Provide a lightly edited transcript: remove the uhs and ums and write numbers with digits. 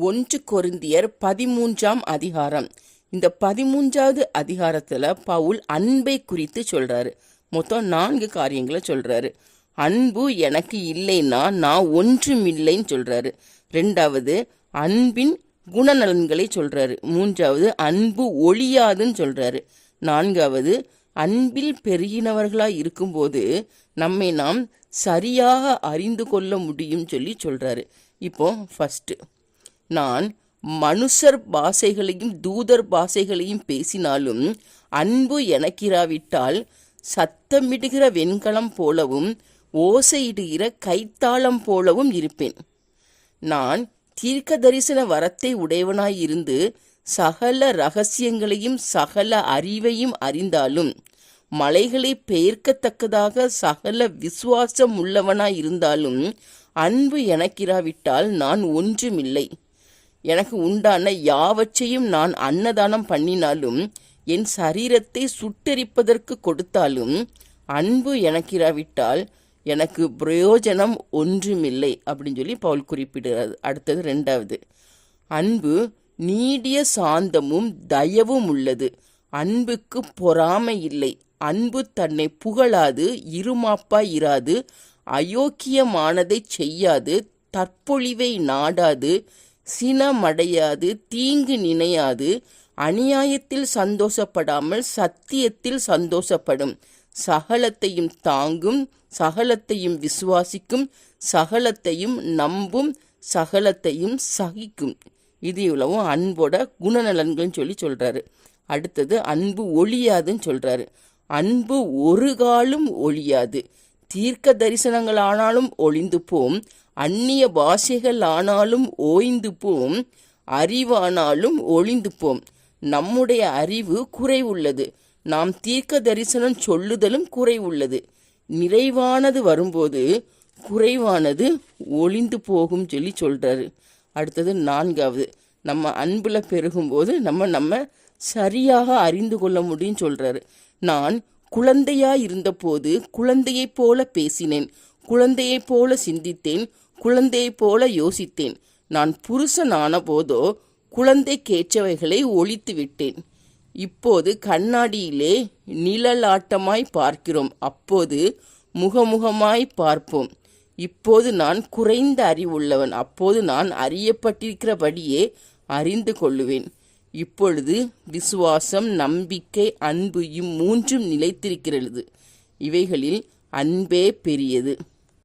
1 கொரிந்தியர் 13ஆம் அதிகாரம். இந்த 13வது அதிகாரத்தில் பவுல் அன்பை குறித்து சொல்றாரு. மொத்தம் 4 காரியங்களை சொல்றாரு. அன்பு எனக்கு இல்லைன்னா நான் ஒன்றும் இல்லைன்னு சொல்றாரு. 2வது அன்பின் குணநலன்களை சொல்றாரு. 3வது அன்பு ஒழியாதுன்னு சொல்றாரு. 4வது அன்பில் பெருகினவர்களாக இருக்கும்போது நம்மை நாம் சரியாக அறிந்து கொள்ள முடியும் சொல்றாரு. இப்போ ஃபர்ஸ்ட், நான் மனுஷர் பாஷைகளையும் தூதர் பாஷைகளையும் பேசினாலும் அன்பு எனக்கிராவிட்டால் சத்தமிடுகிற வெண்கலம் போலவும் ஓசையிடுகிற கைத்தாளம் போலவும் இருப்பேன். நான் தீர்க்க தரிசன வரத்தை உடையவனாயிருந்து சகல ரகசியங்களையும் சகல அறிவையும் அறிந்தாலும் மலைகளை பெயர்க்கத்தக்கதாக சகல விசுவாசம் உள்ளவனாயிருந்தாலும் அன்பு எனக்கிராவிட்டால் நான் ஒன்றுமில்லை. எனக்கு உண்டான யாவற்றையும் நான் அன்னதானம் பண்ணினாலும் என் சரீரத்தை சுட்டெரிப்பதற்கு கொடுத்தாலும் அன்பு எனக்கிராவிட்டால் எனக்கு பிரயோஜனம் ஒன்றுமில்லை அப்படின்னு சொல்லி பவுல் குறிப்பிடுறாரு. அடுத்தது 2வது, அன்பு நீடிய சாந்தமும் தயவும் உள்ளது. அன்புக்கு பொறாமை இல்லை. அன்பு தன்னை புகழாது, இருமாப்பாய் இராது, அயோக்கியமானதை செய்யாது, தற்பொழிவை நாடாது, சினமடையாது, தீங்கு நினையாது, அநியாயத்தில் சந்தோஷப்படாமல் சத்தியத்தில் சந்தோஷப்படும், சகலத்தையும் தாங்கும், சகலத்தையும் விசுவாசிக்கும், சகலத்தையும் நம்பும், சகலத்தையும் சகிக்கும். இது இவ்வளவும் அன்போட குணநலன்கள்னு சொல்றாரு. அடுத்தது அன்பு ஒழியாதுன்னு சொல்றாரு. அன்பு ஒரு காலும் ஒழியாது. தீர்க்க தரிசனங்கள் ஆனாலும் ஒளிந்து போம், அந்நிய பாஷைகள் ஆனாலும் ஓய்ந்து போம், அறிவானாலும் ஒளிந்து போம். நம்முடைய அறிவு குறைவுள்ளது, நாம் தீர்க்க தரிசனம் சொல்லுதலும் குறைவுள்ளது. நிறைவானது வரும்போது குறைவானது ஒளிந்து போகும் சொல்றாரு. அடுத்தது 4வது, நம்ம அன்புல பெருகும்போது நம்ம சரியாக அறிந்து கொள்ள முடியும் சொல்றாரு. நான் குழந்தையாய் இருந்தபோது குழந்தையைப் போல பேசினேன், குழந்தையைப் போல சிந்தித்தேன், குழந்தையைப் போல யோசித்தேன். நான் புருஷனான போதோ குழந்தைக்கேற்றவைகளை ஒழித்து விட்டேன். இப்போது கண்ணாடியிலே நிழலாட்டமாய் பார்க்கிறோம், அப்போது முகமுகமாய் பார்ப்போம். இப்போது நான் குறைந்த அறிவுள்ளவன், அப்போது நான் அறியப்பட்டிருக்கிறபடியே அறிந்து கொள்ளுவேன். இப்பொழுது விசுவாசம், நம்பிக்கை, அன்பு 3 நிலைத்திருக்கிறது. இவைகளில் அன்பே பெரியது.